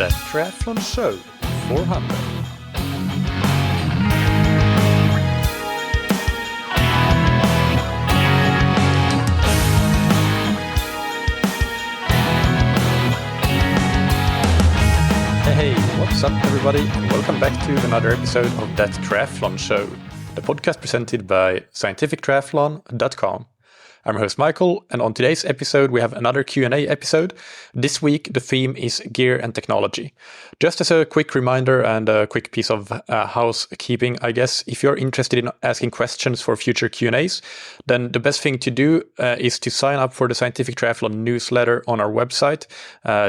The Triathlon Show 400. Hey, what's up everybody, and welcome back to another episode of That Triathlon Show, the podcast presented by scientifictriathlon.com. I'm your host Mikael, and on today's episode we have another Q&A episode. This week the theme is gear and technology. Just as a quick reminder and a quick piece of housekeeping, I guess, if you're interested in asking questions for future Q&As, then the best thing to do is to sign up for the Scientific Triathlon newsletter on our website,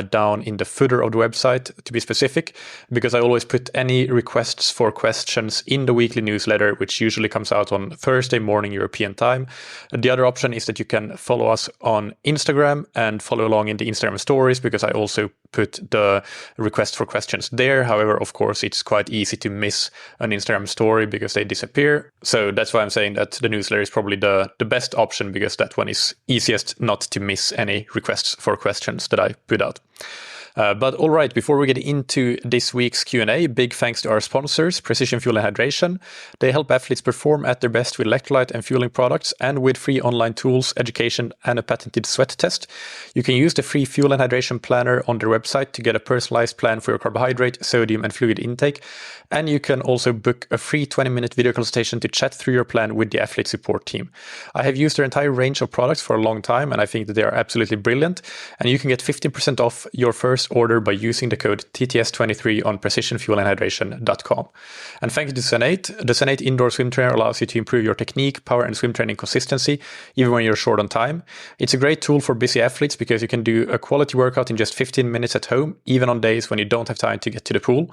down in the footer of the website to be specific, because I always put any requests for questions in the weekly newsletter, which usually comes out on Thursday morning European time. The other option is that you can follow us on Instagram and follow along in the Instagram stories, because I also put the request for questions there. However, of course, it's quite easy to miss an Instagram story because they disappear. So that's why I'm saying that the newsletter is probably the best option, because that one is easiest not to miss any requests for questions that I put out. But all right, before we get into this week's Q&A, big thanks to our sponsors, Precision Fuel and Hydration. They help athletes perform at their best with electrolyte and fueling products, and with free online tools, education, and a patented sweat test. You can use the free fuel and hydration planner on their website to get a personalized plan for your carbohydrate, sodium, and fluid intake. And you can also book a free 20-minute video consultation to chat through your plan with the athlete support team. I have used their entire range of products for a long time, and I think that they are absolutely brilliant. And you can get 15% off your first order by using the code TTS23 on precisionfuelandhydration.com. And thank you to Zen8. The Zen8 indoor swim trainer allows you to improve your technique, power, and swim training consistency, even when you're short on time. It's a great tool for busy athletes because you can do a quality workout in just 15 minutes at home, even on days when you don't have time to get to the pool.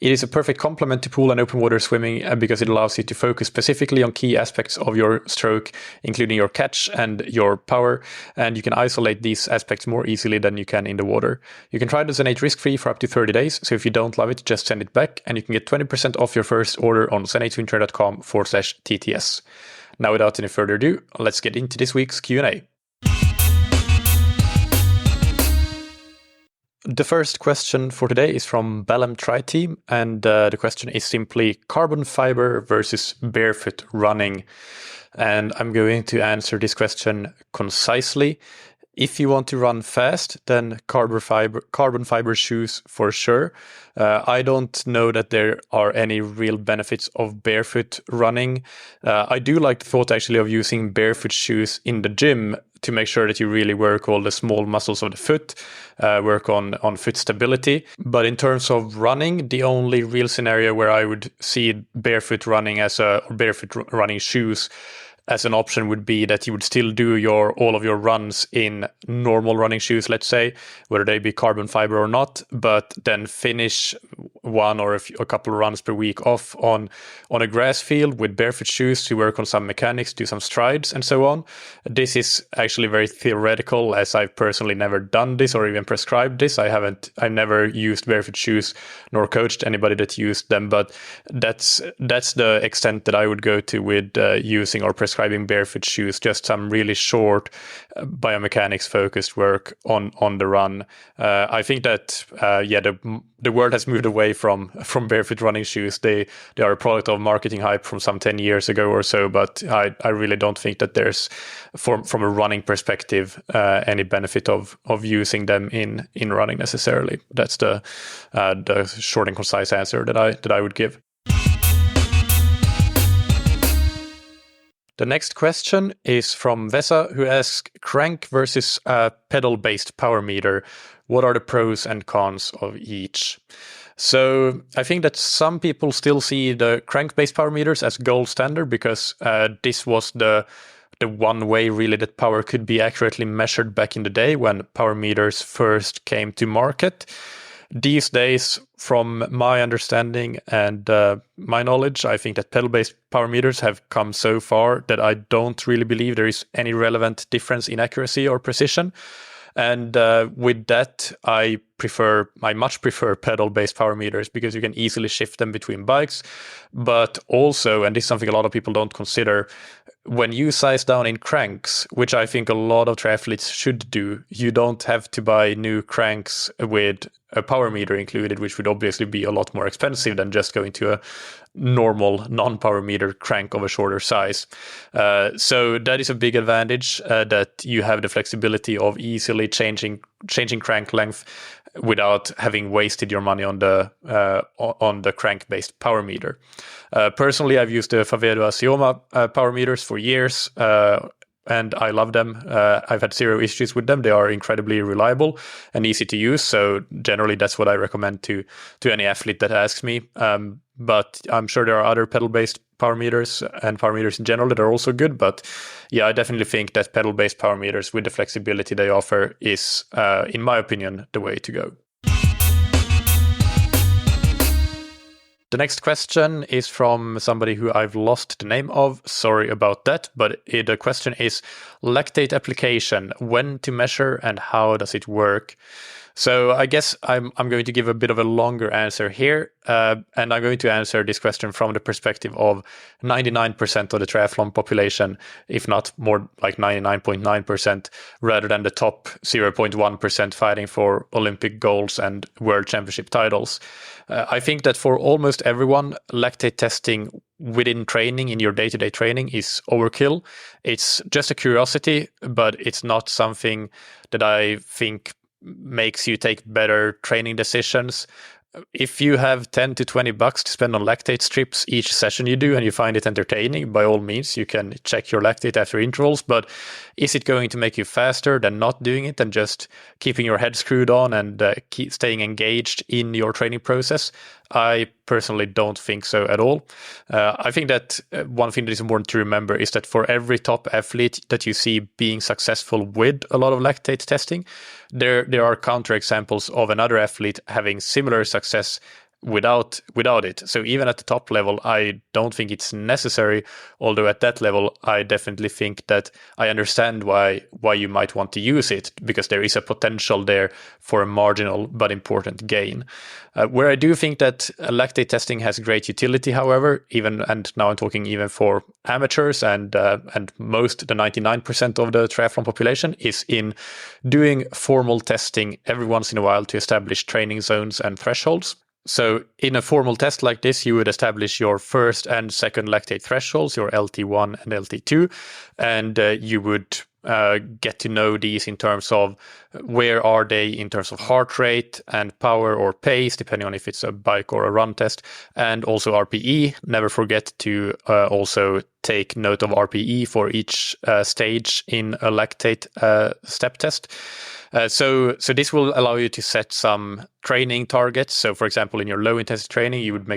It is a perfect complement to pool and open water swimming because it allows you to focus specifically on key aspects of your stroke, including your catch and your power, and you can isolate these aspects more easily than you can in the water. You can try the Zen8 risk-free for up to 30 days, so if you don't love it, just send it back, and you can get 20% off your first order on zen8swimtrainer.com/TTS. Now, without any further ado, let's get into this week's Q&A. The first question for today is from Bellem Tri Team, and the question is simply carbon fiber versus barefoot running. And I'm going to answer this question concisely. If you want to run fast, then carbon fiber shoes for sure. I don't know that there are any real benefits of barefoot running. I do like the thought actually of using barefoot shoes in the gym to make sure that you really work all the small muscles of the foot, work on foot stability. But in terms of running, the only real scenario where I would see barefoot running barefoot running shoes as an option would be that you would still do all of your runs in normal running shoes, let's say, whether they be carbon fiber or not, but then finish one or a couple of runs per week off on a grass field with barefoot shoes to work on some mechanics, do some strides and so on. This is actually very theoretical, as I've personally never done this or even prescribed this. I've never used barefoot shoes nor coached anybody that used them, but that's the extent that I would go to with using or prescribing barefoot shoes, just some really short biomechanics focused work on the run. I think that the world has moved away from barefoot running shoes. They are a product of marketing hype from some 10 years ago or so, but I really don't think that there's from a running perspective any benefit of using them in running necessarily. That's the short and concise answer that I would give. The next question is from Vesa, who asks, crank versus pedal-based power meter. What are the pros and cons of each? So I think that some people still see the crank-based power meters as gold standard because this was the one way really that power could be accurately measured back in the day when power meters first came to market. These days, from my understanding and my knowledge, I think that pedal-based power meters have come so far that I don't really believe there is any relevant difference in accuracy or precision. And with that, I much prefer pedal-based power meters because you can easily shift them between bikes. But also, and this is something a lot of people don't consider, when you size down in cranks, which I think a lot of triathletes should do, you don't have to buy new cranks with a power meter included, which would obviously be a lot more expensive than just going to a normal non-power meter crank of a shorter size. So that is a big advantage, that you have the flexibility of easily changing crank length without having wasted your money on the crank-based power meter. Personally, I've used the Fibre power meters for years, and I love them. I've had zero issues with them. They are incredibly reliable and easy to use. So generally, that's what I recommend to any athlete that asks me. But I'm sure there are other pedal-based power meters and power meters in general that are also good. But yeah, I definitely think that pedal-based power meters with the flexibility they offer is, in my opinion, the way to go. The next question is from somebody who I've lost the name of. Sorry about that. But the question is lactate application, when to measure and how does it work? So I guess I'm going to give a bit of a longer answer here, and I'm going to answer this question from the perspective of 99% of the triathlon population, if not more like 99.9%, rather than the top 0.1% fighting for Olympic goals and world championship titles. I think that for almost everyone, lactate testing within training, in your day-to-day training, is overkill. It's just a curiosity, but it's not something that I think makes you take better training decisions. If you have 10 to 20 bucks to spend on lactate strips each session you do and you find it entertaining, by all means, you can check your lactate after intervals. But is it going to make you faster than not doing it and just keeping your head screwed on and keep staying engaged in your training process? I personally don't think so at all. I think that one thing that is important to remember is that for every top athlete that you see being successful with a lot of lactate testing, there are counterexamples of another athlete having similar success without it. So even at the top level, I don't think it's necessary. Although at that level, I definitely think that I understand why you might want to use it, because there is a potential there for a marginal but important gain. Where I do think that lactate testing has great utility, however, and now I'm talking even for amateurs and most, the 99% of the triathlon population, is in doing formal testing every once in a while to establish training zones and thresholds. So in a formal test like this, you would establish your first and second lactate thresholds, your LT1 and LT2, and you would get to know these in terms of where are they in terms of heart rate and power or pace, depending on if it's a bike or a run test, and also RPE. Never forget to also take note of RPE for each stage in a lactate step test. So this will allow you to set some training targets. So for example, in your low intensity training, you would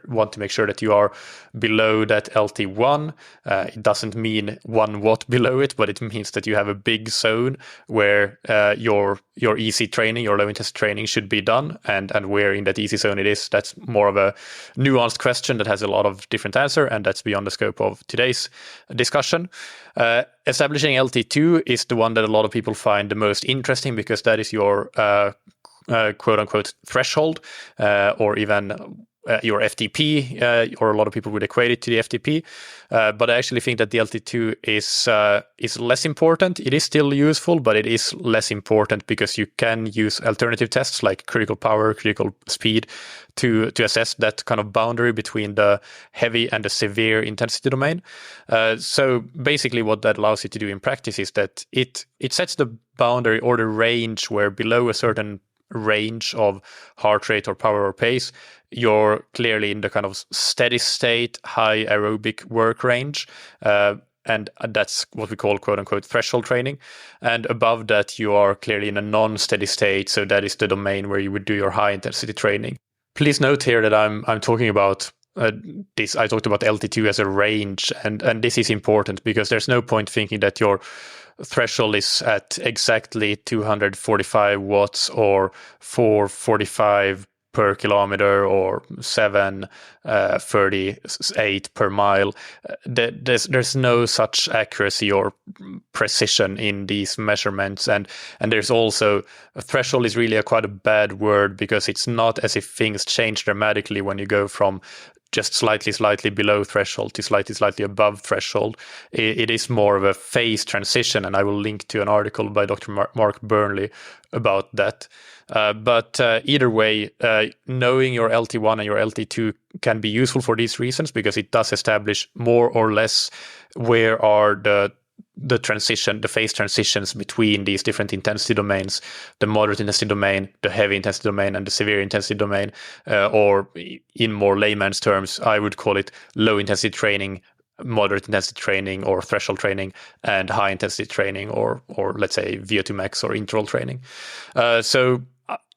want to make sure that you are below that LT1. It doesn't mean 1 watt below it, but it means that you have a big zone where your easy training, your low intensity training should be done, and where in that easy zone it is. That's more of a nuanced question that has a lot of different answers, and that's beyond the scope of today's discussion. Establishing LT2 is the one that a lot of people find the most interesting, because that is your quote-unquote threshold, or even your FTP, or a lot of people would equate it to the FTP. But I actually think that the LT2 is less important. It is still useful, but it is less important because you can use alternative tests like critical power, critical speed to assess that kind of boundary between the heavy and the severe intensity domain. So basically what that allows you to do in practice is that it sets the boundary or the range where below a certain range of heart rate or power or pace, you're clearly in the kind of steady state, high aerobic work range. And that's what we call quote unquote threshold training. And above that, you are clearly in a non-steady state. So that is the domain where you would do your high intensity training. Please note here that I'm talking about this. I talked about LT2 as a range, and this is important because there's no point thinking that your threshold is at exactly 245 watts or 445 per kilometer or 738 per mile. There's no such accuracy or precision in these measurements, and there's also a threshold is really quite a bad word, because it's not as if things change dramatically when you go from just slightly below threshold to slightly above threshold. It is more of a phase transition, and I will link to an article by Dr. Mark Burnley about that. But either way, knowing your LT1 and your LT2 can be useful for these reasons, because it does establish more or less where are the phase transitions between these different intensity domains, the moderate intensity domain, the heavy intensity domain, and the severe intensity domain, or in more layman's terms, I would call it low intensity training, moderate intensity training or threshold training, and high intensity training, or let's say VO2 max or interval training. So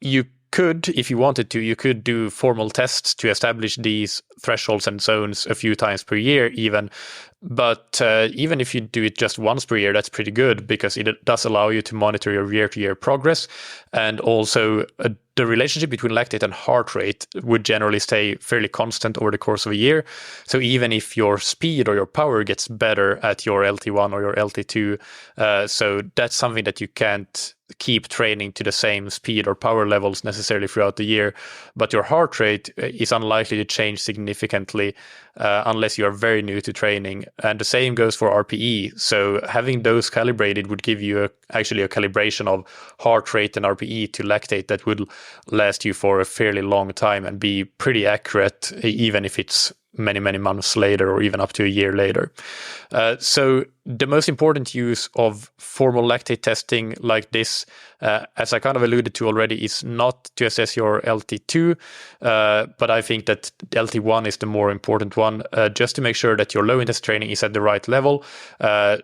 you could, if you wanted to, you could do formal tests to establish these thresholds and zones a few times per year even. But even if you do it just once per year, that's pretty good, because it does allow you to monitor your year-to-year progress. And also the relationship between lactate and heart rate would generally stay fairly constant over the course of a year. So even if your speed or your power gets better at your LT1 or your LT2, so that's something that you can't keep training to the same speed or power levels necessarily throughout the year, but your heart rate is unlikely to change significantly unless you are very new to training. And the same goes for RPE. So having those calibrated would give you actually a calibration of heart rate and RPE to lactate that would last you for a fairly long time and be pretty accurate, even if it's many months later or even up to a year later. So the most important use of formal lactate testing like this, as I kind of alluded to already, is not to assess your LT2, but I think that LT1 is the more important one, just to make sure that your low intensity training is at the right level,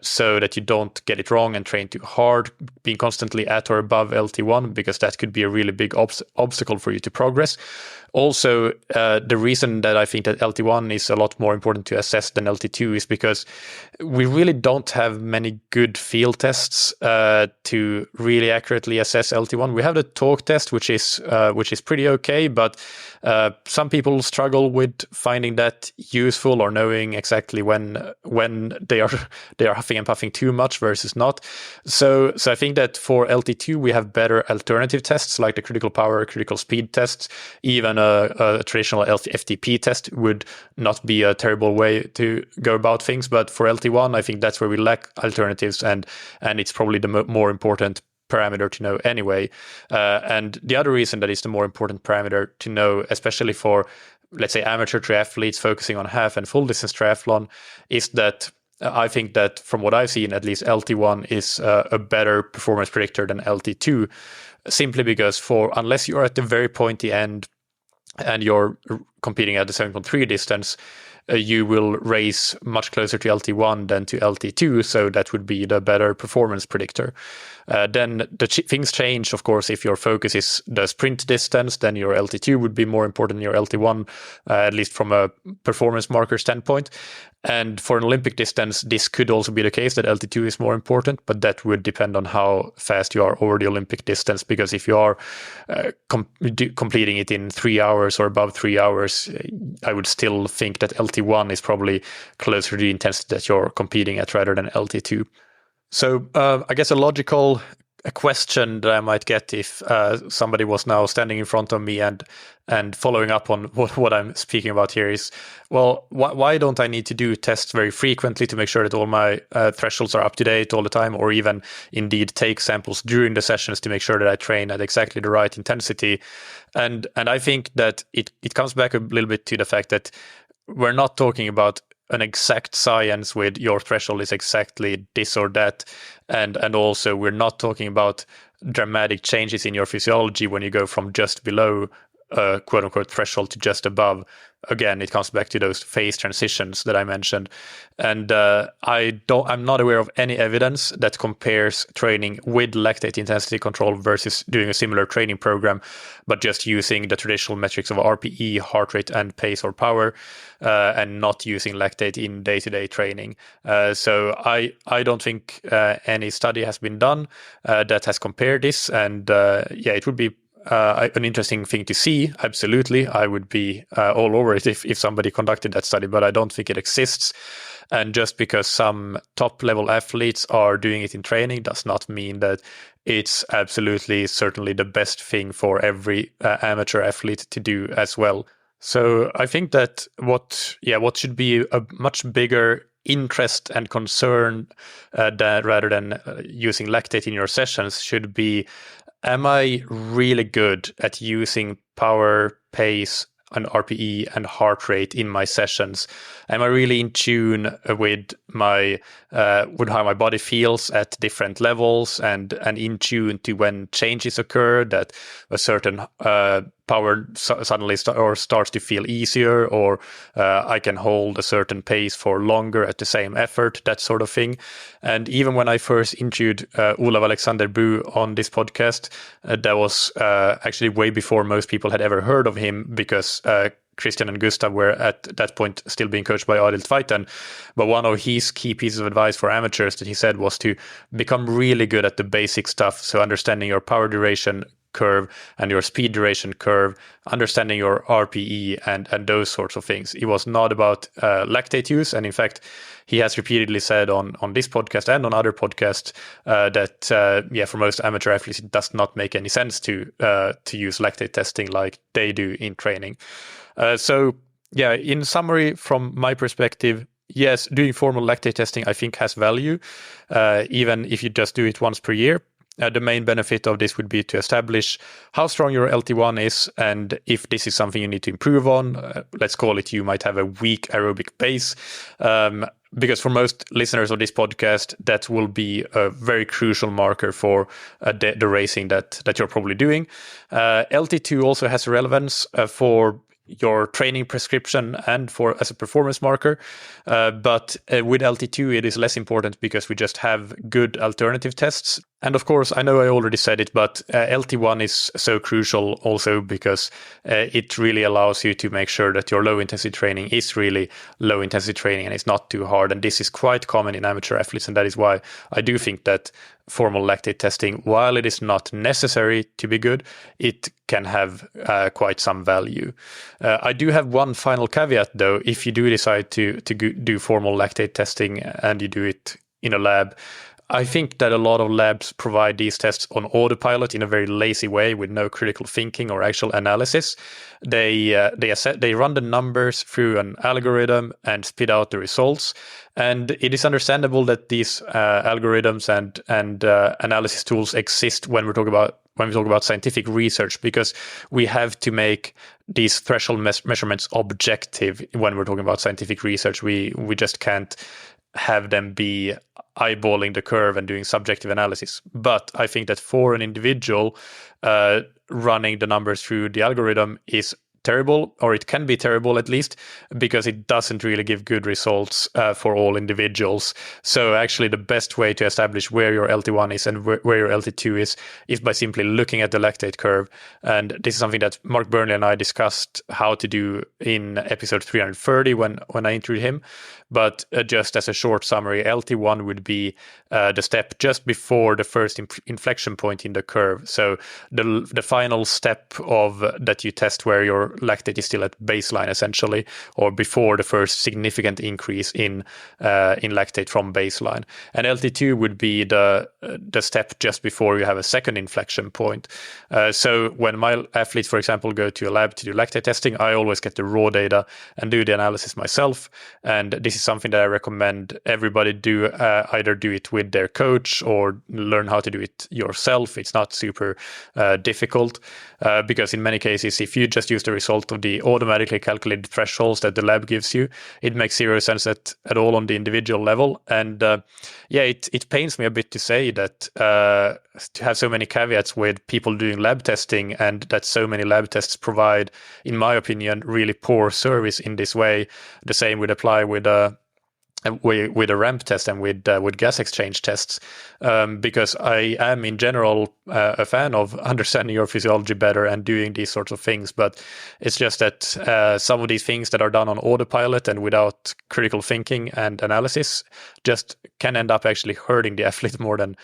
so that you don't get it wrong and train too hard, being constantly at or above LT1, because that could be a really big obstacle for you to progress. Also, the reason that I think that LT1 is a lot more important to assess than LT2 is because we really don't have many good field tests to really accurately assess LT1. We have the talk test, which is pretty okay, but some people struggle with finding that useful or knowing exactly when they are huffing and puffing too much versus not. So I think that for LT2 we have better alternative tests like the critical power, critical speed tests. Even a traditional FTP test would not be a terrible way to go about things. But for LT1, I think that's where we lack alternatives, and it's probably the more important parameter to know anyway. And the other reason that it's the more important parameter to know, especially for, let's say, amateur triathletes focusing on half and full distance triathlon, is that I think that from what I've seen, at least LT1 is a better performance predictor than LT2, simply because unless you're at the very pointy end and you're competing at the 7.3 distance, you will race much closer to LT1 than to LT2, so that would be the better performance predictor. Then things change, of course. If your focus is the sprint distance, then your LT2 would be more important than your LT1, at least from a performance marker standpoint. And for an Olympic distance, this could also be the case, that LT2 is more important, but that would depend on how fast you are over the Olympic distance, because if you are completing it in 3 hours or above 3 hours, I would still think that LT1 is probably closer to the intensity that you're competing at rather than LT2. So I guess a logical question that I might get if somebody was now standing in front of me and following up on what I'm speaking about here is, well, why don't I need to do tests very frequently to make sure that all my thresholds are up to date all the time, or even indeed take samples during the sessions to make sure that I train at exactly the right intensity? And I think that it comes back a little bit to the fact that we're not talking about an exact science with your threshold is exactly this or that. And also we're not talking about dramatic changes in your physiology when you go from just below a quote unquote threshold to just above. Again, it comes back to those phase transitions that I mentioned. And I'm not aware of any evidence that compares training with lactate intensity control versus doing a similar training program, but just using the traditional metrics of RPE, heart rate, and pace or power, and not using lactate in day-to-day training. So I don't think any study has been done that has compared this. And it would be an interesting thing to see. Absolutely, I would be all over it if somebody conducted that study, but I don't think it exists. And just because some top level athletes are doing it in training does not mean that it's absolutely certainly the best thing for every amateur athlete to do as well. So I think that what should be a much bigger interest and concern rather than using lactate in your sessions should be, am I really good at using power, pace, and RPE and heart rate in my sessions? Am I really in tune with my with how my body feels at different levels, and in tune to when changes occur, that a certain power suddenly starts to feel easier, or I can hold a certain pace for longer at the same effort, that sort of thing. And even when I first interviewed Olav Alexander Bu on this podcast, that was actually way before most people had ever heard of him, because Christian and Gustav were at that point still being coached by Adil Tveitan. But one of his key pieces of advice for amateurs that he said was to become really good at the basic stuff. So understanding your power duration curve and your speed duration curve, understanding your RPE and those sorts of things. It was not about lactate use. And in fact, he has repeatedly said on this podcast and on other podcasts that for most amateur athletes, it does not make any sense to use lactate testing like they do in training. In summary, from my perspective, yes, doing formal lactate testing, I think, has value, even if you just do it once per year. The main benefit of this would be to establish how strong your LT1 is, and if this is something you need to improve on. Let's call it, you might have a weak aerobic base, because for most listeners of this podcast, that will be a very crucial marker for the racing that you're probably doing. LT2 also has relevance for your training prescription and as a performance marker. But with LT2, it is less important because we just have good alternative tests. And of course, I know I already said it, but LT1 is so crucial also because it really allows you to make sure that your low intensity training is really low intensity training and it's not too hard. And this is quite common in amateur athletes. And that is why I do think that formal lactate testing, while it is not necessary to be good, it can have quite some value. I do have one final caveat though. If you do decide to do formal lactate testing and you do it in a lab, I think that a lot of labs provide these tests on autopilot in a very lazy way with no critical thinking or actual analysis. They run the numbers through an algorithm and spit out the results. And it is understandable that these algorithms and analysis tools exist when we talk about scientific research, because we have to make these threshold measurements objective when we're talking about scientific research. We just can't have them be eyeballing the curve and doing subjective analysis. But I think that for an individual, running the numbers through the algorithm is terrible, or it can be terrible at least, because it doesn't really give good results for all individuals. So actually the best way to establish where your LT1 is and where your LT2 is by simply looking at the lactate curve. And this is something that Mark Burnley and I discussed how to do in episode 330 when I interviewed him. But just as a short summary, LT1 would be the step just before the first inflection point in the curve. So the final step of that you test where your lactate is still at baseline, essentially, or before the first significant increase in lactate from baseline. And LT2 would be the step just before you have a second inflection point. So when my athletes, for example, go to a lab to do lactate testing, I always get the raw data and do the analysis myself. And this is something that I recommend everybody do, either do it with their coach or learn how to do it yourself. It's not super difficult, because in many cases, if you just use the result of the automatically calculated thresholds that the lab gives you, it makes zero sense at all on the individual level. And it pains me a bit to say that, to have so many caveats with people doing lab testing, and that so many lab tests provide, in my opinion, really poor service in this way. The same would apply with a ramp test and with gas exchange tests, because I am in general a fan of understanding your physiology better and doing these sorts of things. But it's just that some of these things that are done on autopilot and without critical thinking and analysis just can end up actually hurting the athlete more than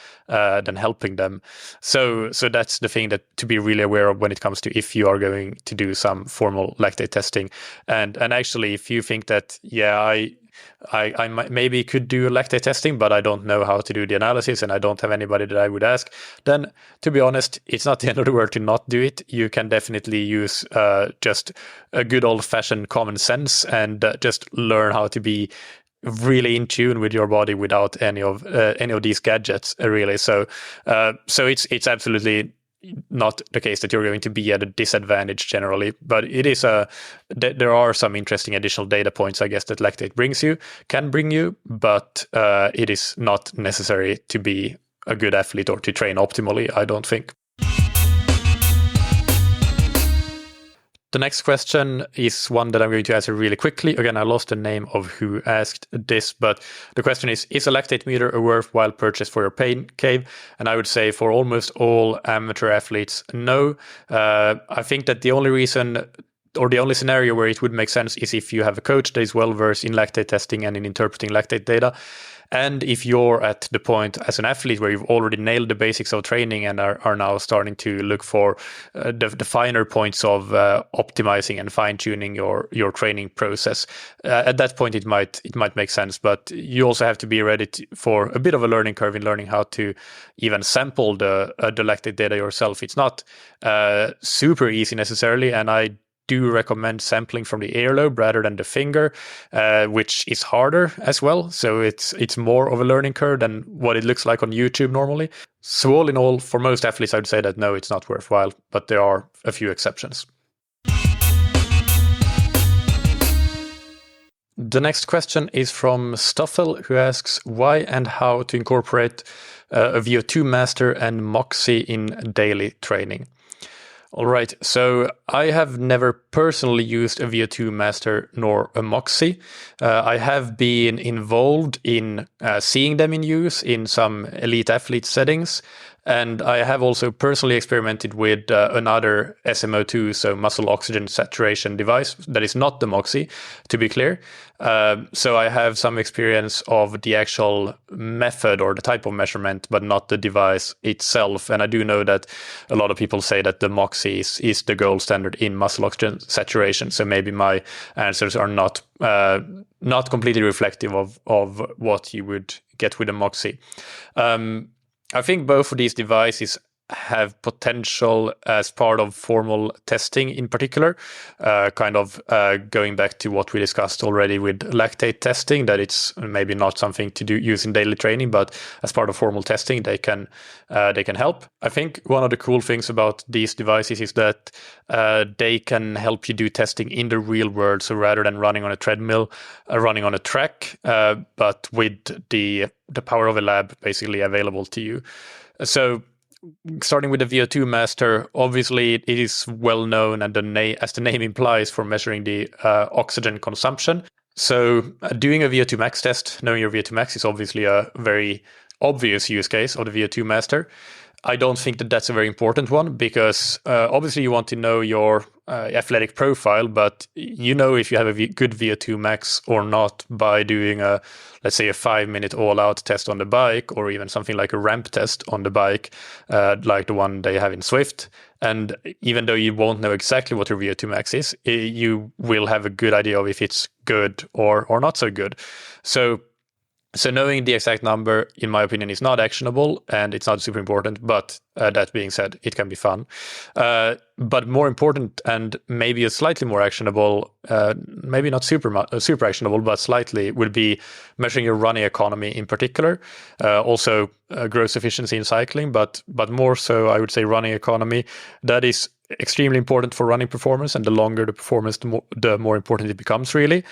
helping them. So that's the thing that to be really aware of when it comes to if you are going to do some formal lactate testing. And actually, if you think that maybe could do lactate testing, but I don't know how to do the analysis and I don't have anybody that I would ask, then to be honest, it's not the end of the world to not do it. You can definitely use just a good old-fashioned common sense and just learn how to be really in tune with your body without any of these gadgets, really. So it's absolutely not the case that you're going to be at a disadvantage generally, but it is there are some interesting additional data points, I guess, that lactate can bring you, but it is not necessary to be a good athlete or to train optimally, I don't think. The next question is one that I'm going to answer really quickly. Again, I lost the name of who asked this, but the question is a lactate meter a worthwhile purchase for your pain cave? And I would say for almost all amateur athletes, no. I think that the only reason or the only scenario where it would make sense is if you have a coach that is well versed in lactate testing and in interpreting lactate data. And if you're at the point as an athlete where you've already nailed the basics of training and are now starting to look for the finer points of optimizing and fine-tuning your training process, at that point it might make sense. But you also have to be ready for a bit of a learning curve in learning how to even sample the lactate data yourself. It's not super easy necessarily, and I do recommend sampling from the earlobe rather than the finger, which is harder as well. So it's more of a learning curve than what it looks like on YouTube normally. So all in all, for most athletes, I would say that no, it's not worthwhile, but there are a few exceptions. The next question is from Stoffel, who asks why and how to incorporate a VO2master and Moxy in daily training. All right, so I have never personally used a VO2master nor a Moxy. I have been involved in seeing them in use in some elite athlete settings, and I have also personally experimented with another SMO2, so muscle oxygen saturation device, that is not the Moxy, to be clear. So I have some experience of the actual method or the type of measurement, but not the device itself. And I do know that a lot of people say that the Moxy is the gold standard in muscle oxygen saturation. So maybe my answers are not completely reflective of what you would get with a Moxy. I think both of these devices have potential as part of formal testing in particular, going back to what we discussed already with lactate testing, that it's maybe not something to use in daily training, but as part of formal testing, they can help. I think one of the cool things about these devices is that they can help you do testing in the real world. So rather than running on a treadmill, running on a track, but with the power of a lab basically available to you. So starting with the VO2master, obviously it is well known, and as the name implies, for measuring the oxygen consumption. So doing a VO2 max test, knowing your VO2 max, is obviously a very obvious use case of the VO2master. I don't think that that's a very important one, because obviously you want to know your athletic profile, but you know if you have a good VO2 max or not by doing let's say a 5-minute all-out test on the bike, or even something like a ramp test on the bike, like the one they have in Swift. And even though you won't know exactly what your VO2 max is, you will have a good idea of if it's good or not so good. So knowing the exact number, in my opinion, is not actionable, and it's not super important. But that being said, it can be fun. But more important, and maybe a slightly more actionable, maybe not super actionable, but slightly, would be measuring your running economy in particular. Also, gross efficiency in cycling, but more so, I would say, running economy. That is extremely important for running performance, and the longer the performance, the more important it becomes, really.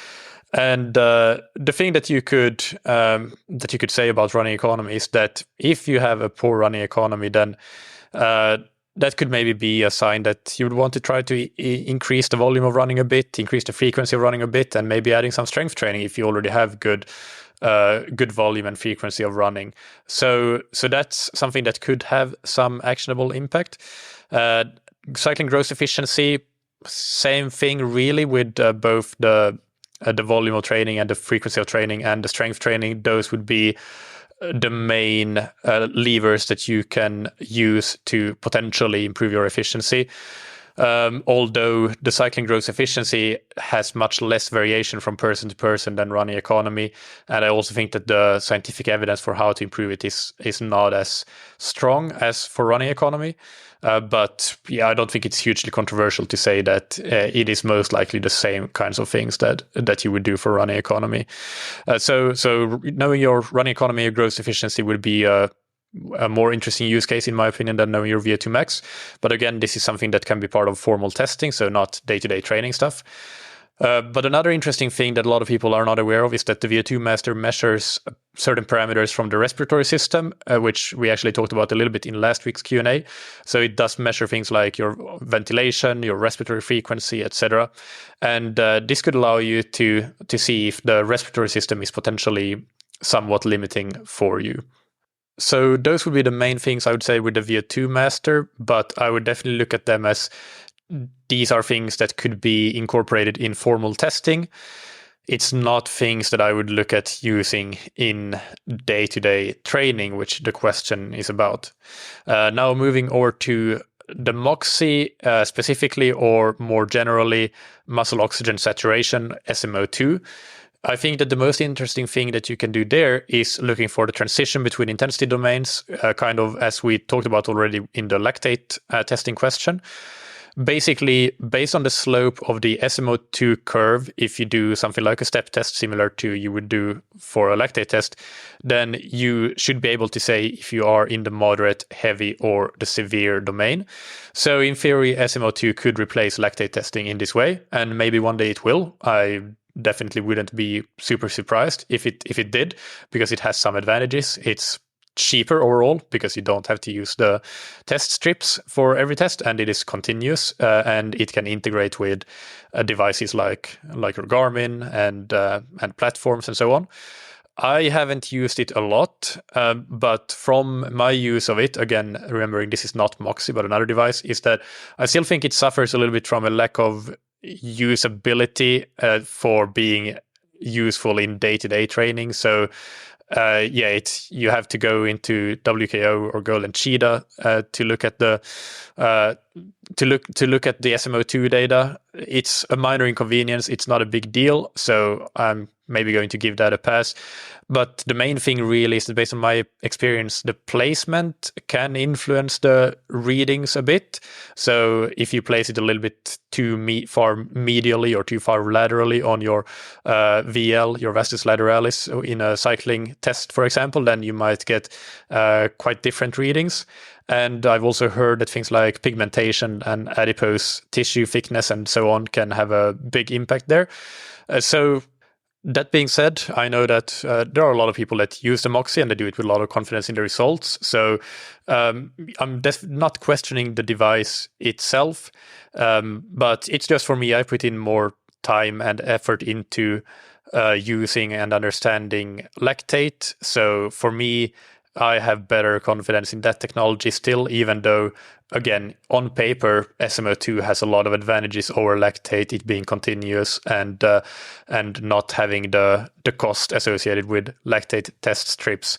And the thing that you could say about running economy is that if you have a poor running economy, then that could maybe be a sign that you would want to try to increase the volume of running a bit, increase the frequency of running a bit, and maybe adding some strength training if you already have good volume and frequency of running. So that's something that could have some actionable impact. Cycling gross efficiency, same thing really, with both the volume of training and the frequency of training and the strength training. Those would be the main levers that you can use to potentially improve your efficiency. Although the cycling gross efficiency has much less variation from person to person than running economy. And I also think that the scientific evidence for how to improve it is not as strong as for running economy. But yeah, I don't think it's hugely controversial to say that it is most likely the same kinds of things that you would do for running economy. So knowing your running economy or gross efficiency would be a more interesting use case, in my opinion, than knowing your VO2 max. But again, this is something that can be part of formal testing, so not day-to-day training stuff. But another interesting thing that a lot of people are not aware of is that the VO2master measures certain parameters from the respiratory system, which we actually talked about a little bit in last week's Q&A. So it does measure things like your ventilation, your respiratory frequency, etc. And this could allow you to see if the respiratory system is potentially somewhat limiting for you. So those would be the main things I would say with the VO2master, but I would definitely look at them as these are things that could be incorporated in formal testing. It's not things that I would look at using in day-to-day training, which the question is about. Now moving over to the Moxy specifically, or more generally, muscle oxygen saturation, SMO2. I think that the most interesting thing that you can do there is looking for the transition between intensity domains, kind of as we talked about already in the lactate testing question. Basically, based on the slope of the SMO2 curve, if you do something like a step test similar to you would do for a lactate test, then you should be able to say if you are in the moderate, heavy, or the severe domain. So in theory, SMO2 could replace lactate testing in this way, and maybe one day it will. I definitely wouldn't be super surprised if it did, because it has some advantages. It's cheaper overall because you don't have to use the test strips for every test, and it is continuous, and it can integrate with devices like your Garmin and platforms and so on. I haven't used it a lot, but from my use of it, again, remembering this is not Moxy, but another device, is that I still think it suffers a little bit from a lack of usability for being useful in day-to-day training. So you have to go into WKO or Goal and Cheetah to look at the SMO2 data. It's a minor inconvenience. It's not a big deal, so I'm maybe going to give that a pass. But the main thing really is that, based on my experience, the placement can influence the readings a bit. So if you place it a little bit too far medially or too far laterally on your VL, your vastus lateralis, in a cycling test, for example, then you might get quite different readings. And I've also heard that things like pigmentation and adipose tissue thickness and so on can have a big impact there. So that being said, I know that there are a lot of people that use the Moxy and they do it with a lot of confidence in the results. So I'm not questioning the device itself, but it's just, for me, I put in more time and effort into using and understanding lactate. So for me, I have better confidence in that technology still, even though, again, on paper, SMO2 has a lot of advantages over lactate, it being continuous and not having the cost associated with lactate test strips.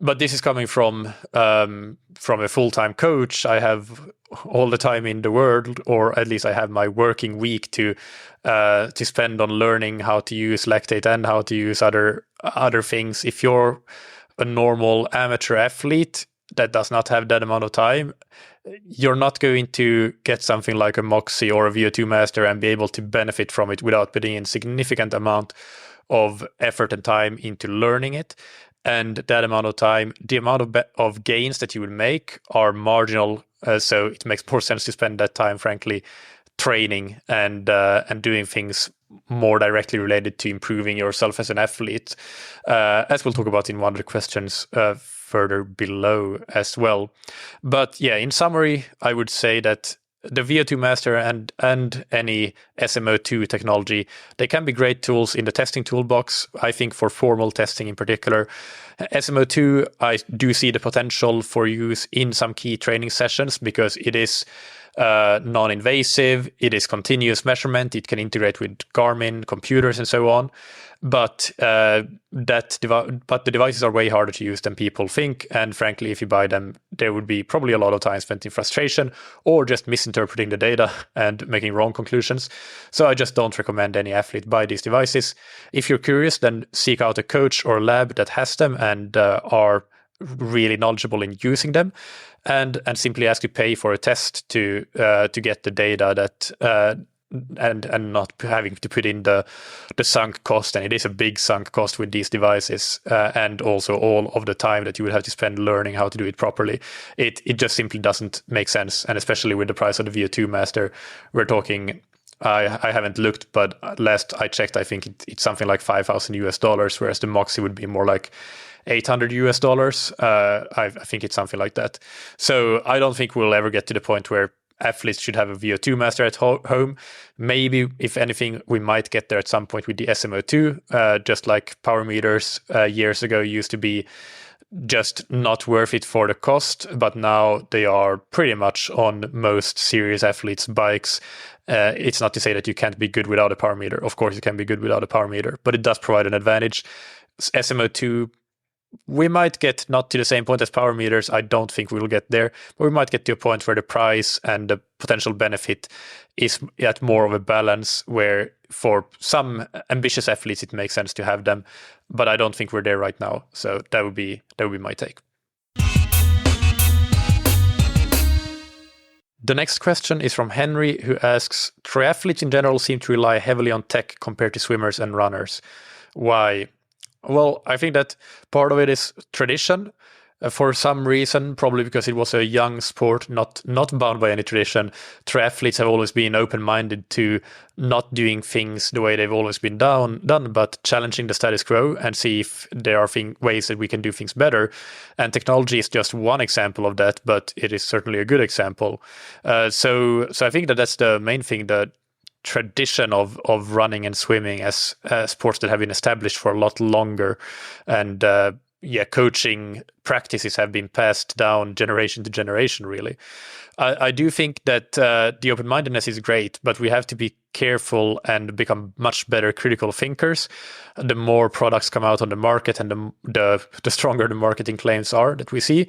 But this is coming from a full-time coach. I have all the time in the world, or at least I have my working week to spend on learning how to use lactate and how to use other things. If you're a normal amateur athlete that does not have that amount of time, you're not going to get something like a Moxy or a VO2master and be able to benefit from it without putting in significant amount of effort and time into learning it. And that amount of time, the amount of gains that you will make are marginal. So it makes more sense to spend that time, frankly, training and doing things more directly related to improving yourself as an athlete, as we'll talk about in one of the questions further below as well. But yeah, in summary, I would say that the VO2master and any SMO2 technology, they can be great tools in the testing toolbox. I think for formal testing in particular, SMO2, I do see the potential for use in some key training sessions, because it is non-invasive. It is continuous measurement. It can integrate with Garmin computers and so on. But but the devices are way harder to use than people think. And frankly, if you buy them, there would be probably a lot of time spent in frustration or just misinterpreting the data and making wrong conclusions. So I just don't recommend any athlete buy these devices. If you're curious, then seek out a coach or a lab that has them and are really knowledgeable in using them, and simply ask to pay for a test to get the data that. And not having to put in the sunk cost, and it is a big sunk cost with these devices, and also all of the time that you would have to spend learning how to do it properly. It just simply doesn't make sense, and especially with the price of the VO2master, we're talking. I haven't looked, but last I checked, I think it's something like $5,000, whereas the Moxy would be more like $800. I think it's something like that. So I don't think we'll ever get to the point where athletes should have a VO2master at home. Maybe, if anything, we might get there at some point with the SMO2, just like power meters years ago used to be just not worth it for the cost, but now they are pretty much on most serious athletes' bikes. It's not to say that you can't be good without a power meter. Of course, you can be good without a power meter, but it does provide an advantage. SMO2, we might get not to the same point as power meters. I don't think we will get there, but we might get to a point where the price and the potential benefit is at more of a balance, where for some ambitious athletes it makes sense to have them, but I don't think we're there right now. So that would be my take. The next question is from Henry, who asks, triathletes in general seem to rely heavily on tech compared to swimmers and runners. Why? Well, I think that part of it is tradition. For some reason, probably because it was a young sport, not bound by any tradition, triathletes have always been open-minded to not doing things the way they've always been done, but challenging the status quo and see if there are ways that we can do things better. And technology is just one example of that, but it is certainly a good example. So I think that's the main thing, that tradition of running and swimming as sports that have been established for a lot longer, and coaching practices have been passed down generation to generation, really. I do think that the open-mindedness is great, but we have to be careful and become much better critical thinkers. The more products come out on the market and the stronger the marketing claims are that we see.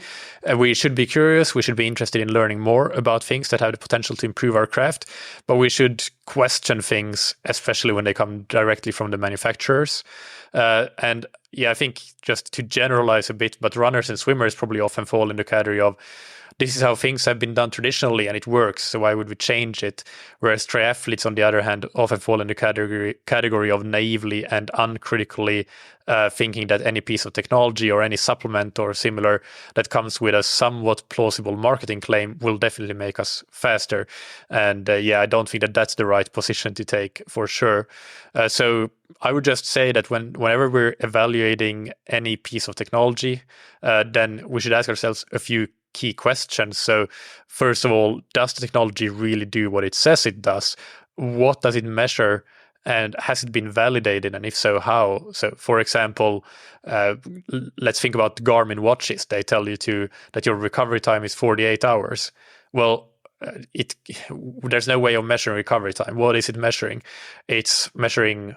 We should be curious. We should be interested in learning more about things that have the potential to improve our craft, but we should question things, especially when they come directly from the manufacturers. And I think, just to generalize a bit, but runners and swimmers probably often fall in the category of, this is how things have been done traditionally and it works, so why would we change it? Whereas triathletes, on the other hand, often fall in the category of naively and uncritically thinking that any piece of technology or any supplement or similar that comes with a somewhat plausible marketing claim will definitely make us faster. And I don't think that that's the right position to take, for sure. So I would just say that whenever we're evaluating any piece of technology, then we should ask ourselves a few key questions. So first of all, does the technology really do what it says it does? What does it measure? And has it been validated? And if so, how? So, for example, let's think about Garmin watches. They tell you that your recovery time is 48 hours. Well, there's no way of measuring recovery time. What is it measuring? It's measuring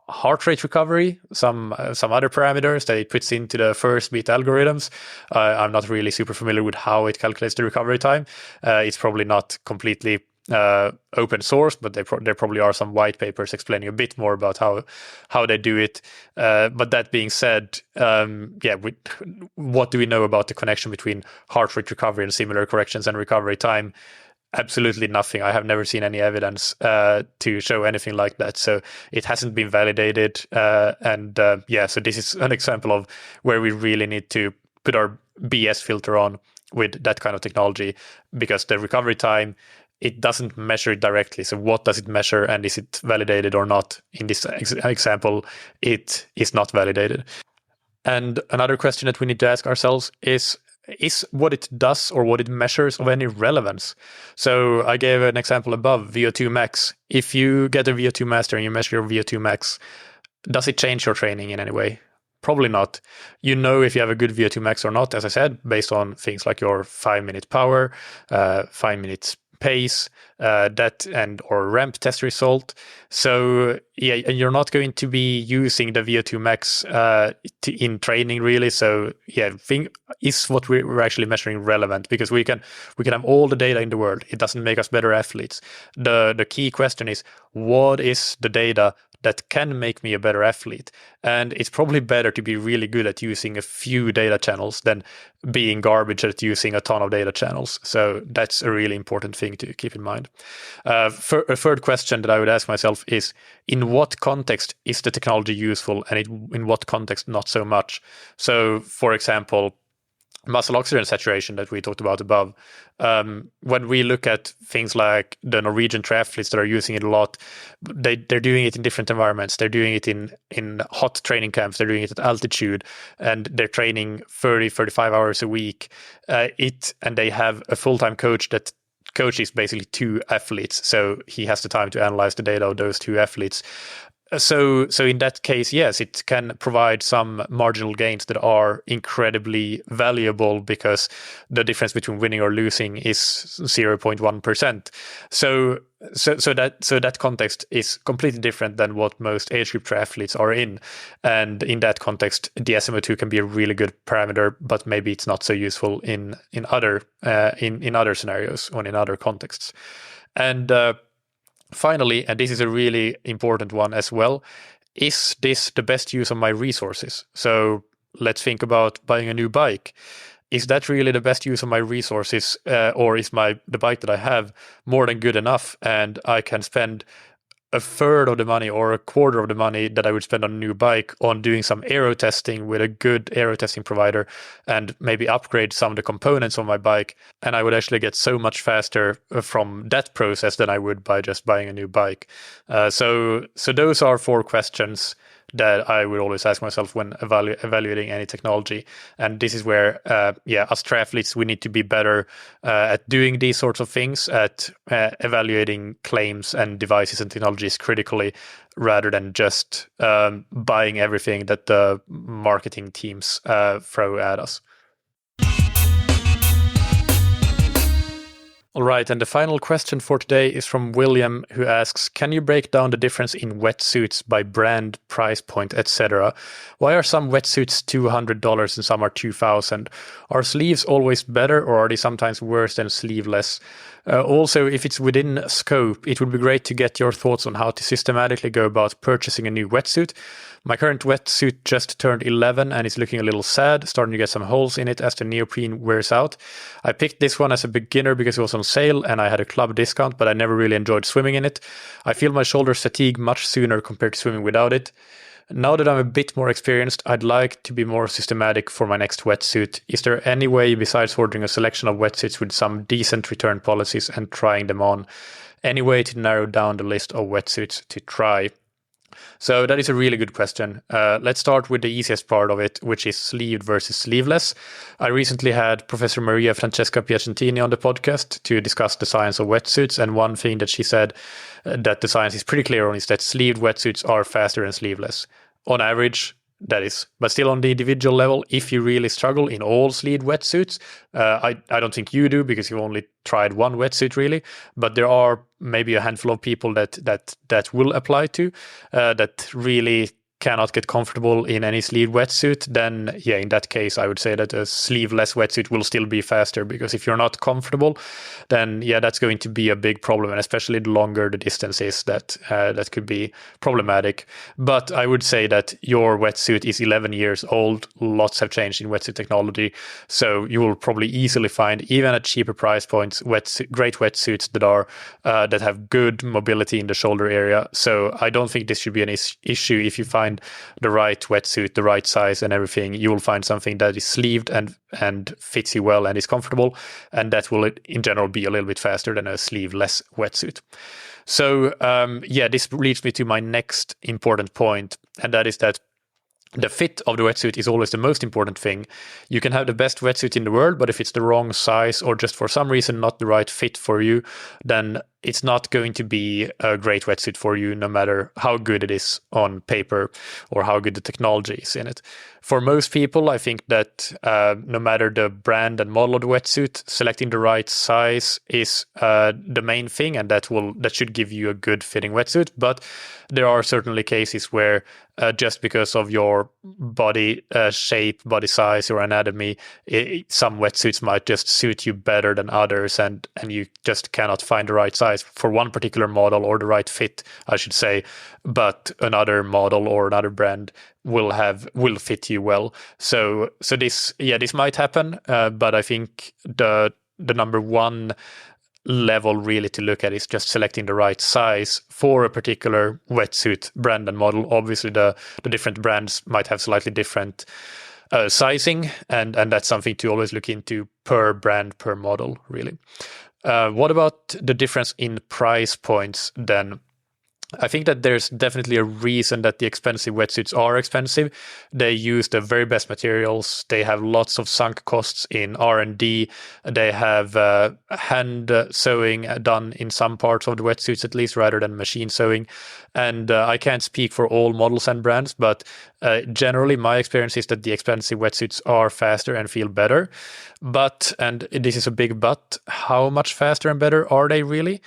heart rate recovery, some other parameters that it puts into the first beat algorithms. I'm not really super familiar with how it calculates the recovery time. It's probably not completely open source, but there probably are some white papers explaining a bit more about how they do it. But that being said, what do we know about the connection between heart rate recovery and similar corrections and recovery time? Absolutely nothing. I have never seen any evidence to show anything like that. So it hasn't been validated. So this is an example of where we really need to put our BS filter on with that kind of technology, because the recovery time, it doesn't measure it directly. So what does it measure, and is it validated or not? In this example, it is not validated. And another question that we need to ask ourselves is what it does or what it measures of any relevance? So I gave an example above, VO2 max. If you get a VO2 master and you measure your VO2 max, does it change your training in any way? Probably not. You know if you have a good VO2 max or not, as I said, based on things like your 5-minute power, 5 minutes pace, that and or ramp test result. So yeah, and you're not going to be using the VO2 max in training really. So yeah, is what we're actually measuring relevant, because we can have all the data in the world. It doesn't make us better athletes. The key question is, what is the data that can make me a better athlete? And it's probably better to be really good at using a few data channels than being garbage at using a ton of data channels. So that's a really important thing to keep in mind. A third question that I would ask myself is, in what context is the technology useful, and in what context not so much? So for example, muscle oxygen saturation that we talked about above. When we look at things like the Norwegian triathletes that are using it a lot, they're doing it in different environments. They're doing it in hot training camps. They're doing it at altitude, and they're training 35 hours a week. And they have a full-time coach that coaches basically 2 athletes. So he has the time to analyze the data of those 2 athletes. So in that case, yes, it can provide some marginal gains that are incredibly valuable, because the difference between winning or losing is 0.1%. So that context is completely different than what most age group triathletes are in. And in that context, the SMO2 can be a really good parameter, but maybe it's not so useful in other scenarios or in other contexts. And finally, and this is a really important one as well, is this the best use of my resources? So let's think about buying a new bike. Is that really the best use of my resources, or is the bike that I have more than good enough, and I can spend a third of the money or a quarter of the money that I would spend on a new bike on doing some aero testing with a good aero testing provider, and maybe upgrade some of the components on my bike, and I would actually get so much faster from that process than I would by just buying a new bike. So those are 4 questions that I would always ask myself when evaluating any technology. And this is where, us triathletes, we need to be better at doing these sorts of things, at evaluating claims and devices and technologies critically, rather than just buying everything that the marketing teams throw at us. All right, and the final question for today is from William, who asks, can you break down the difference in wetsuits by brand, price point, etc.? Why are some wetsuits $200 and some are $2,000? Are sleeves always better, or are they sometimes worse than sleeveless? Also, if it's within scope, it would be great to get your thoughts on how to systematically go about purchasing a new wetsuit. My current wetsuit just turned 11 and is looking a little sad, starting to get some holes in it as the neoprene wears out. I picked this one as a beginner because it was on sale and I had a club discount, but I never really enjoyed swimming in it. I feel my shoulders fatigue much sooner compared to swimming without it. Now that I'm a bit more experienced, I'd like to be more systematic for my next wetsuit. Is there any way, besides ordering a selection of wetsuits with some decent return policies and trying them on, any way to narrow down the list of wetsuits to try? So that is a really good question. Let's start with the easiest part of it, which is sleeved versus sleeveless. I recently had Professor Maria Francesca Piacentini on the podcast to discuss the science of wetsuits, and one thing that she said that the science is pretty clear on is that sleeved wetsuits are faster than sleeveless. On average, that is. But still on the individual level, if you really struggle in all sleeved wetsuits, I don't think you do because you've only tried one wetsuit really, but there are maybe a handful of people that will apply to, that really cannot get comfortable in any sleeved wetsuit, then yeah, in that case, I would say that a sleeveless wetsuit will still be faster, because if you're not comfortable, then yeah, that's going to be a big problem, and especially the longer the distance is, that could be problematic. But I would say that your wetsuit is 11 years old. Lots have changed in wetsuit technology, so you will probably easily find, even at cheaper price points, great wetsuits that are that have good mobility in the shoulder area. So I don't think this should be an issue. If you find the right wetsuit, the right size and everything, you will find something that is sleeved and fits you well and is comfortable, and that will in general be a little bit faster than a sleeveless wetsuit. So this leads me to my next important point, and that is that the fit of the wetsuit is always the most important thing. You can have the best wetsuit in the world, but if it's the wrong size or just for some reason not the right fit for you, then it's not going to be a great wetsuit for you, no matter how good it is on paper or how good the technology is in it. For most people, I think that no matter the brand and model of the wetsuit, selecting the right size is the main thing, and that should give you a good fitting wetsuit. But there are certainly cases where just because of your body shape, body size, or anatomy, some wetsuits might just suit you better than others, and you just cannot find the right size for one particular model, or the right fit, I should say. But another model or another brand will fit you well. So this might happen, but I think the number one level really to look at is just selecting the right size for a particular wetsuit brand and model. Obviously, the different brands might have slightly different sizing, and that's something to always look into per brand, per model, really. What about the difference in price points then? I think that there's definitely a reason that the expensive wetsuits are expensive. They use the very best materials. They have lots of sunk costs in R&D. They have hand sewing done in some parts of the wetsuits, at least, rather than machine sewing. And I can't speak for all models and brands, but generally my experience is that the expensive wetsuits are faster and feel better. But, and this is a big but, how much faster and better are they really?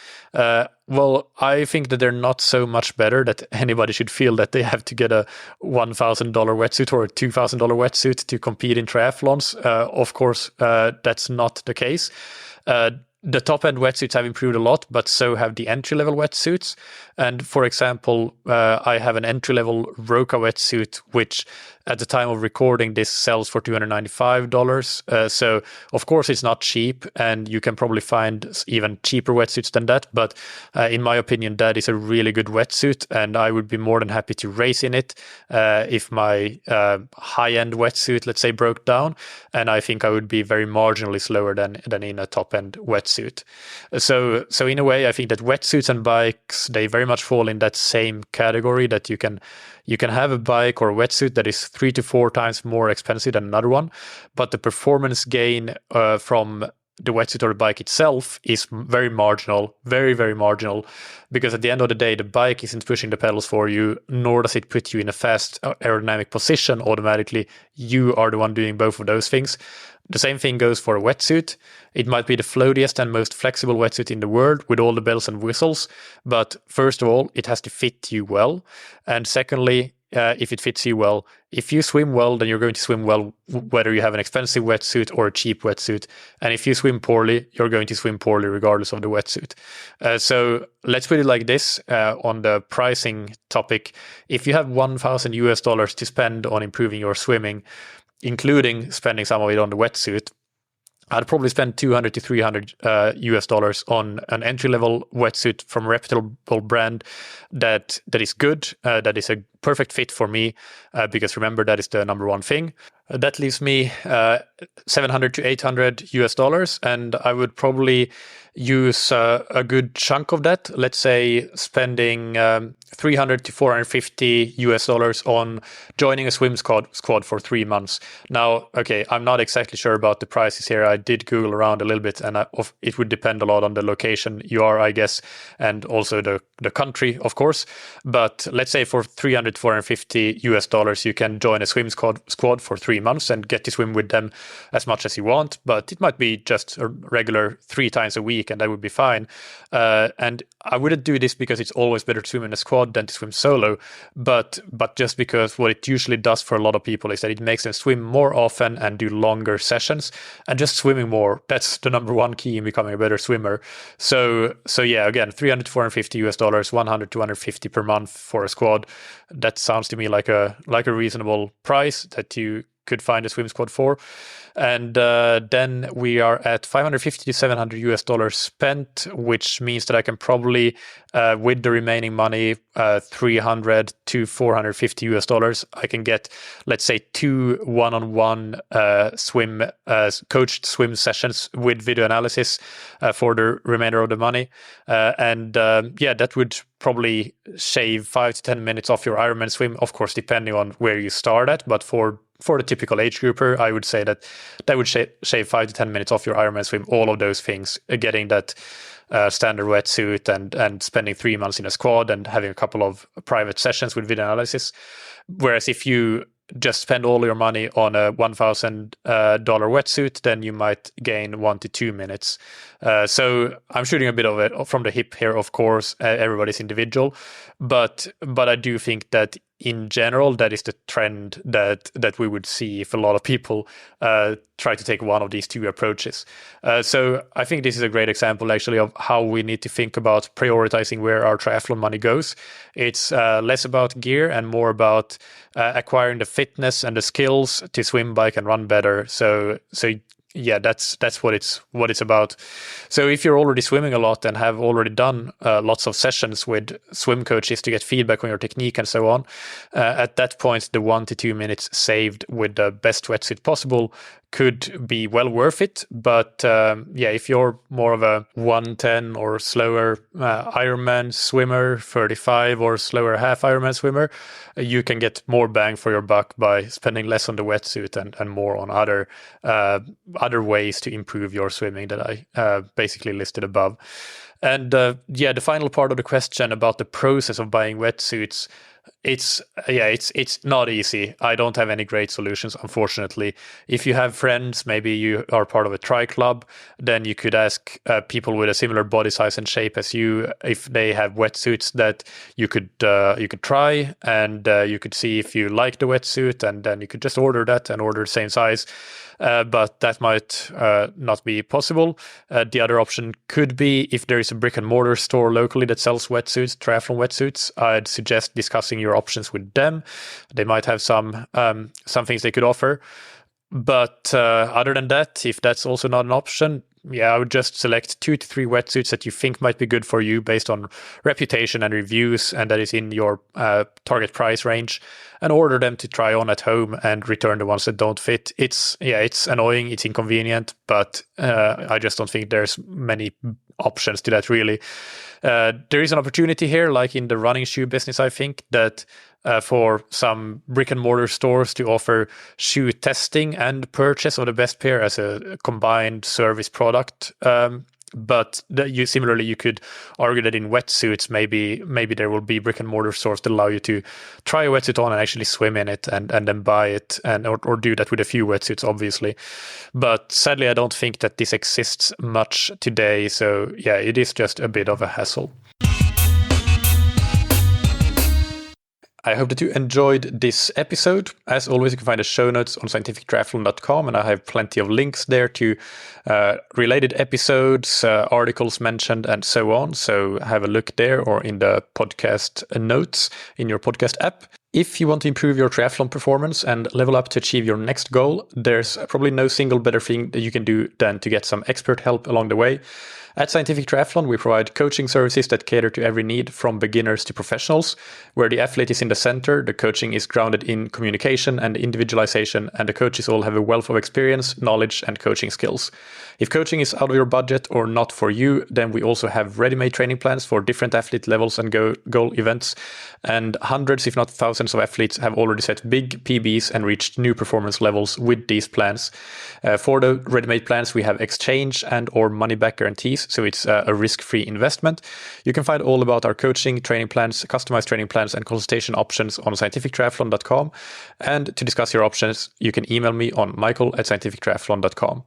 Well, I think that they're not so much better that anybody should feel that they have to get a $1,000 wetsuit or a $2,000 wetsuit to compete in triathlons. Of course, that's not the case. The top-end wetsuits have improved a lot, but so have the entry-level wetsuits. And for example, I have an entry-level Roka wetsuit, which at the time of recording this sells for $295. So of course it's not cheap, and you can probably find even cheaper wetsuits than that. But in my opinion, that is a really good wetsuit, and I would be more than happy to race in it if my high-end wetsuit, let's say, broke down. And I think I would be very marginally slower than in a top-end wetsuit. So in a way, I think that wetsuits and bikes, they very much fall in that same category, that you can have a bike or a wetsuit that is 3 to 4 times more expensive than another one, but the performance gain from the wetsuit or the bike itself is very marginal, very, very marginal, because at the end of the day, the bike isn't pushing the pedals for you, nor does it put you in a fast aerodynamic position automatically. You are the one doing both of those things. The same thing goes for a wetsuit. It might be the floatiest and most flexible wetsuit in the world with all the bells and whistles, but first of all, it has to fit you well. And secondly, if it fits you well, if you swim well, then you're going to swim well whether you have an expensive wetsuit or a cheap wetsuit. And if you swim poorly, you're going to swim poorly regardless of the wetsuit. So let's put it like this on the pricing topic. If you have $1,000 to spend on improving your swimming, including spending some of it on the wetsuit, I'd probably spend $200 to $300 on an entry-level wetsuit from a reputable brand that is good, that is a perfect fit for me, because remember, that is the number one thing. That leaves me $700 to $800, and I would probably use a good chunk of that. Let's say spending $300 to $450 on joining a swim squad for 3 months. Now, okay, I'm not exactly sure about the prices here. I did Google around a little bit, and it would depend a lot on the location you are, I guess, and also the country, of course. But let's say for $300 to $450, you can join a swim squad for 3 months and get to swim with them as much as you want. But it might be just a regular 3 times a week, and that would be fine. And I wouldn't do this because it's always better to swim in a squad than to swim solo, but just because what it usually does for a lot of people is that it makes them swim more often and do longer sessions, and just swimming more. That's the number one key in becoming a better swimmer. So yeah, again, $300 to $450, $100 to $150 per month for a squad. That sounds to me like a reasonable price that you could find a swim squad for. And then we are at $550 to $700 spent, which means that I can probably, with the remaining money, $300 to $450, I can get, let's say, 2 one-on-one coached swim sessions with video analysis for the remainder of the money. And that would probably shave 5 to 10 minutes off your Ironman swim, of course, depending on where you start at. But for the typical age grouper, I would say that would shave 5 to 10 minutes off your Ironman swim, all of those things, getting that standard wetsuit and spending 3 months in a squad and having a couple of private sessions with video analysis. Whereas if you just spend all your money on a $1,000 wetsuit, then you might gain 1 to 2 minutes. So I'm shooting a bit of it from the hip here, of course. Everybody's individual, but I do think that in general, that is the trend that we would see if a lot of people try to take one of these two approaches. So I think this is a great example, actually, of how we need to think about prioritizing where our triathlon money goes. It's less about gear and more about acquiring the fitness and the skills to swim, bike, and run better. So yeah, that's what it's about. So if you're already swimming a lot and have already done lots of sessions with swim coaches to get feedback on your technique and so on, at that point, the 1 to 2 minutes saved with the best wetsuit possible could be well worth it. But yeah, if you're more of a 1:10 or slower Ironman swimmer, 35 or slower half Ironman swimmer, you can get more bang for your buck by spending less on the wetsuit and more on other ways to improve your swimming that I basically listed above. And yeah, the final part of the question about the process of buying wetsuits, it's not easy. I don't have any great solutions, unfortunately. If you have friends, maybe you are part of a tri club, then you could ask people with a similar body size and shape as you if they have wetsuits that you could try, and you could see if you like the wetsuit, and then you could just order that and order the same size. But that might not be possible. The other option could be if there is a brick and mortar store locally that sells wetsuits, triathlon wetsuits, I'd suggest discussing your options with them. They might have some things they could offer. But other than that, if that's also not an option, yeah, I would just select 2 to 3 wetsuits that you think might be good for you based on reputation and reviews, and that is in your target price range, and order them to try on at home and return the ones that don't fit. It's annoying, it's inconvenient, but I just don't think there's many options to that, really. There is an opportunity here, like in the running shoe business, I think, that for some brick and mortar stores to offer shoe testing and purchase of the best pair as a combined service product. But you could argue that in wetsuits, maybe there will be brick and mortar stores that allow you to try a wetsuit on and actually swim in it and then buy it or do that with a few wetsuits, obviously. But sadly, I don't think that this exists much today. So yeah, it is just a bit of a hassle. I hope that you enjoyed this episode. As always, you can find the show notes on scientifictriathlon.com, and I have plenty of links there to related episodes, articles mentioned, and so on. So have a look there or in the podcast notes in your podcast app. If you want to improve your triathlon performance and level up to achieve your next goal, there's probably no single better thing that you can do than to get some expert help along the way. At Scientific Triathlon, we provide coaching services that cater to every need from beginners to professionals. Where the athlete is in the center, the coaching is grounded in communication and individualization, and the coaches all have a wealth of experience, knowledge, and coaching skills. If coaching is out of your budget or not for you, then we also have ready-made training plans for different athlete levels and goal events. And hundreds, if not thousands, of athletes have already set big PBs and reached new performance levels with these plans. For the ready-made plans, we have exchange and or money-back guarantees, so it's a risk-free investment. You can find all about our coaching, training plans, customized training plans, and consultation options on scientifictriathlon.com. And to discuss your options, you can email me on michael@scientifictriathlon.com.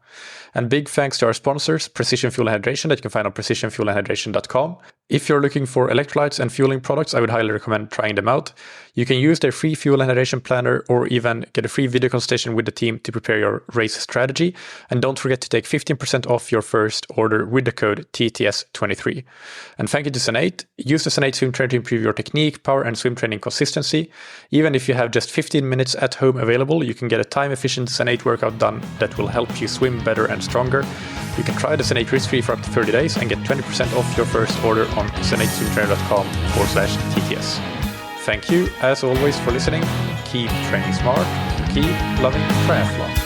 And big thanks to our sponsors, Precision Fuel and Hydration, that you can find on precisionfuelandhydration.com. If you're looking for electrolytes and fueling products, I would highly recommend trying them out. You can use their free fuel and hydration planner or even get a free video consultation with the team to prepare your race strategy. And don't forget to take 15% off your first order with the code TTS23. And thank you to Senate. Use the Senate swim trainer to improve your technique, power, and swim training consistency. Even if you have just 15 minutes at home available, you can get a time-efficient Senate workout done that will help you swim better and stronger. You can try the Senate risk-free for up to 30 days and get 20% off your first order on senateswimtrainer.com/TTS. Thank you, as always, for listening. Keep training smart, keep loving triathlon.